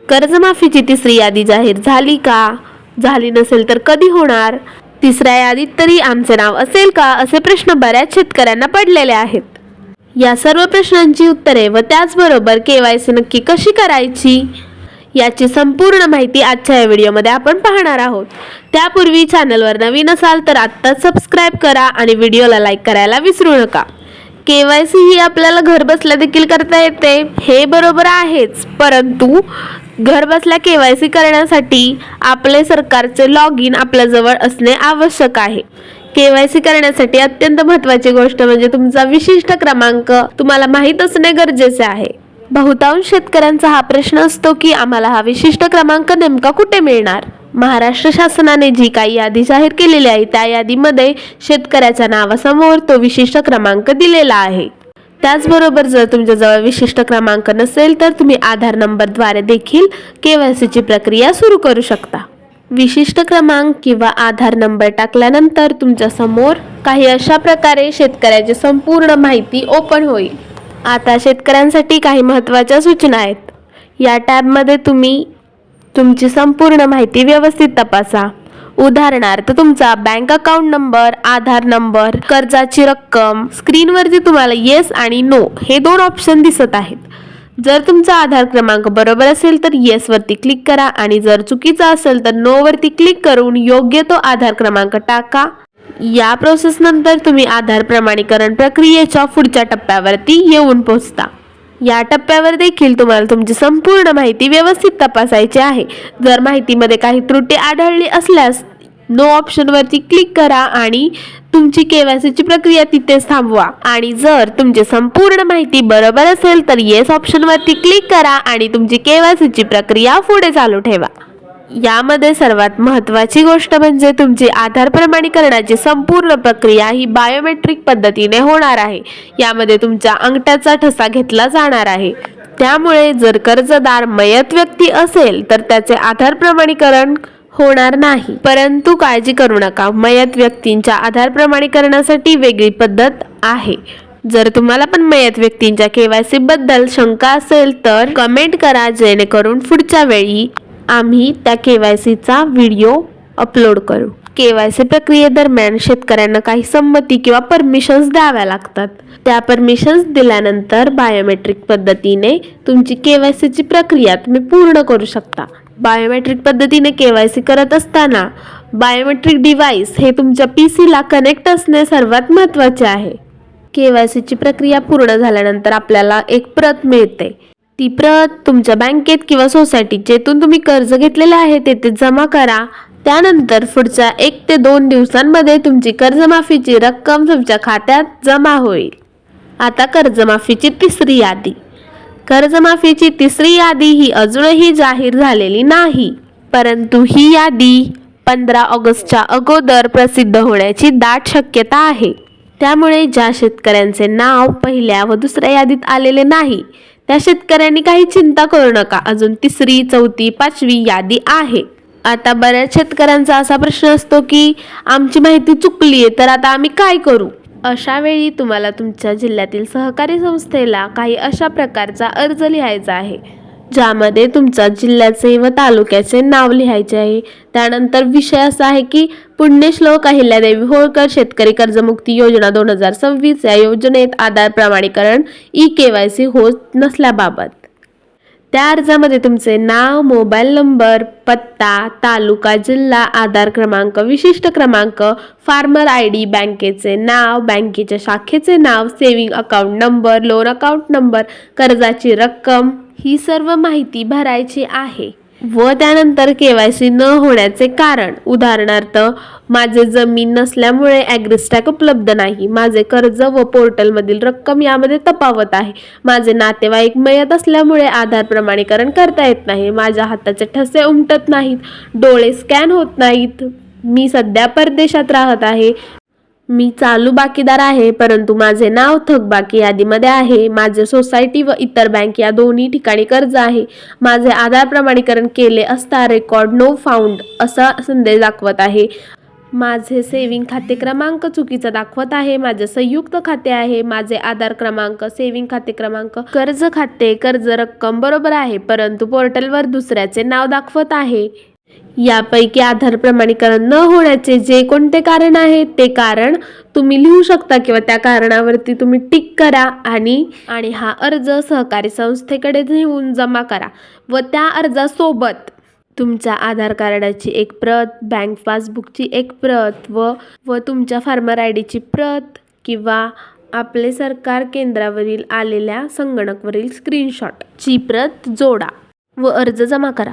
कर्जमाफीची तिसरी यादी जाहीर झाली का? झाली नसेल तर कधी होणार? तिसऱ्या यादीत तरी आमचे नाव असेल का? असे प्रश्न बऱ्याच शेतकऱ्यांना पडलेले आहेत. या सर्व प्रश्नांची उत्तरे व त्याचबरोबर KYC नक्की कशी करायची याची संपूर्ण माहिती आजच्या या व्हिडिओमध्ये आपण पाहणार आहोत. त्यापूर्वी चॅनलवर नवीन असाल तर आत्ताच सबस्क्राईब करा आणि व्हिडिओला लाईक करायला विसरू नका. KYC ही आपल्याला घर बसल्या देखील करता येते, हे बरोबर आहेच, परंतु घर बसल्या KYC करण्यासाठी आपले सरकारचे लॉग इन आपल्याजवळ असणे आवश्यक आहे. KYC करण्यासाठी अत्यंत महत्त्वाची गोष्ट म्हणजे तुमचा विशिष्ट क्रमांक तुम्हाला माहीत असणे गरजेचे आहे. बहुतांश शेतकऱ्यांचा हा प्रश्न असतो की आम्हाला हा विशिष्ट क्रमांक नेमका कुठे मिळणार? महाराष्ट्र शासनाने जी काही यादी जाहीर केलेली आहे त्या यादीमध्ये शेतकऱ्याच्या नावासमोर तो विशिष्ट क्रमांक दिलेला आहे. त्याचबरोबर जर तुमच्याजवळ विशिष्ट क्रमांक नसेल तर तुम्ही आधार नंबरद्वारे देखील KYC ची प्रक्रिया सुरू करू शकता. विशिष्ट क्रमांक किंवा आधार नंबर टाकल्यानंतर तुमच्या समोर काही अशा प्रकारे शेतकऱ्याची संपूर्ण माहिती ओपन होईल. आता शेतकऱ्यांसाठी काही महत्त्वाच्या सूचना आहेत. या टॅबमध्ये तुम्ही तुमची संपूर्ण माहिती व्यवस्थित तपासा. उदाहरणार्थ तुमचा बँक अकाउंट नंबर, आधार नंबर, कर्जाची रक्कम. स्क्रीनवरती तुम्हाला येस आणि नो हे दोन ऑप्शन दिसत आहेत. जर तुमचा आधार क्रमांक बरोबर असेल तर येस वरती क्लिक करा आणि जर चुकीचा असेल तर नो वरती क्लिक करून योग्य तो आधार क्रमांक टाका. या प्रोसेस नंतर तुम्ही आधार प्रमाणीकरण प्रक्रियेच्या पुढच्या टप्प्यावरती येऊन पोहोचता. या टप्प्यावर देखील तुम्हाला तुमची संपूर्ण माहिती व्यवस्थित तपासायची आहे. जर माहितीमध्ये काही त्रुटी आढळली असल्यास नो ऑप्शनवरती क्लिक करा आणि तुमची KYC ची प्रक्रिया तिथेच थांबवा. आणि जर तुमची संपूर्ण माहिती बरोबर असेल तर येस ऑप्शनवरती क्लिक करा आणि तुमची KYC ची प्रक्रिया पुढे चालू ठेवा. यामध्ये सर्वात महत्त्वाची गोष्ट म्हणजे तुमची आधार प्रमाणीकरणाची संपूर्ण प्रक्रिया ही बायोमेट्रिक पद्धतीने होणार आहे. यामध्ये तुमच्या अंगठ्याचा ठसा घेतला जाणार आहे. त्यामुळे जर कर्जदार मयत व्यक्ती असेल तर त्याचे आधार प्रमाणीकरण होणार नाही. परंतु काळजी करू नका, मयत व्यक्तींच्या आधार प्रमाणीकरणासाठी वेगळी पद्धत आहे. जर तुम्हाला पण मयत व्यक्तींच्या KYC बद्दल शंका असेल तर कमेंट करा, जेणेकरून पुढच्या वेळी आम्ही त्या KYC चा व्हिडिओ अपलोड करू. KYC प्रक्रियेदरम्यान शेतकऱ्यांना काही संमती किंवा परमिशन्स द्याव्या लागतात. त्या परमिशन्स दिल्यानंतर बायोमेट्रिक पद्धतीने तुमची KYC ची प्रक्रिया तुम्ही पूर्ण करू शकता. बायोमेट्रिक पद्धतीने KYC करत असताना बायोमेट्रिक डिव्हाइस हे तुमच्या PC ला कनेक्ट असणे सर्वात महत्त्वाचे आहे. KYC ची प्रक्रिया पूर्ण झाल्यानंतर आपल्याला एक प्रत मिळते. ती प्रत तुमच्या बँकेत किंवा सोसायटीत जेथून तुम्ही कर्ज घेतलेले आहे तेथे जमा करा. त्यानंतर पुढच्या 1 ते 2 दिवसांमध्ये तुमची कर्जमाफीची रक्कम तुमच्या खात्यात जमा होईल. आता कर्जमाफीची तिसरी यादी. कर्जमाफीची तिसरी यादी ही अजूनही जाहीर झालेली नाही, परंतु ही यादी 15 ऑगस्टच्या अगोदर प्रसिद्ध होण्याची दाट शक्यता आहे. त्यामुळे ज्या शेतकऱ्यांचे नाव पहिल्या व दुसऱ्या यादीत आलेले नाही त्या शेतकऱ्यांनी काही चिंता करू नका. अजून तिसरी, चौथी, 5वी यादी आहे. आता बऱ्याच शेतकऱ्यांचा असा प्रश्न असतो की आमची माहिती चुकली आहे तर आता आम्ही काय करू? अशा वेळी तुम्हाला तुमच्या जिल्ह्यातील सहकारी संस्थेला काही अशा प्रकारचा अर्ज लिहायचा आहे, ज्यामध्ये तुमच्या जिल्ह्याचे व तालुक्याचे नाव लिहायचे आहे. त्यानंतर विषय असा आहे की पुण्यश्लोक अहिल्यादेवी होळकर शेतकरी कर्जमुक्ती योजना 2026 या योजनेत आधार प्रमाणीकरण KYC होत नसल्याबाबत. त्या अर्जामध्ये तुमचे नाव, मोबाईल नंबर, पत्ता, तालुका, जिल्हा, आधार क्रमांक, विशिष्ट क्रमांक, फार्मर ID, बँकेचे नाव, बँकेच्या शाखेचे नाव, saving account number, loan account number, कर्जाची रक्कम ही सर्व माहिती भरायची आहे. व त्यानंतर KYC न होण्याचे कारण, उदाहरणार्थ माझे जमीन नसल्यामुळे ॲग्रिस्टॅक उपलब्ध नाही, माझे कर्ज व पोर्टलमधील रक्कम यामध्ये तफावत आहे, माझे नातेवाईक मयत असल्यामुळे आधार प्रमाणीकरण करता येत नाही, माझ्या हाताचे ठसे उमटत नाहीत, डोळे स्कॅन होत नाहीत, मी सध्या परदेशात राहत आहे, मी चालू बाकीदार आहे परंतु माझे नाव थकबाकी यादीमध्ये आहे, माझे सोसायटी व इतर बँक या दोन्ही ठिकाणी कर्ज आहे, माझे आधार प्रमाणीकरण केले असता रेकॉर्ड नो फाउंड असा संदेश दाखवत आहे, माझे सेविंग खाते क्रमांक चुकीचा दाखवत आहे. माझे संयुक्त खाते आहे. माझे आधार क्रमांक, सेविंग खाते क्रमांक, कर्ज खाते, कर्ज रक्कम बरोबर आहे, परंतु पोर्टलवर दुसऱ्याचे नाव दाखवत आहे. यापैकी आधार प्रमाणीकरण न होण्याचे जे कोणते कारण आहे ते कारण तुम्ही लिहू शकता किंवा त्या कारणावरती तुम्ही टिक करा आणि हा अर्ज सहकारी संस्थेकडे नेऊन जमा करा व त्या अर्जासोबत तुमच्या आधार कार्डाची एक प्रत, बँक पासबुकची एक प्रत व तुमच्या फार्मर आयडीची प्रत किंवा आपले सरकार केंद्रावरील आलेल्या संगणकवरील स्क्रीनशॉटची प्रत जोडा व अर्ज जमा करा.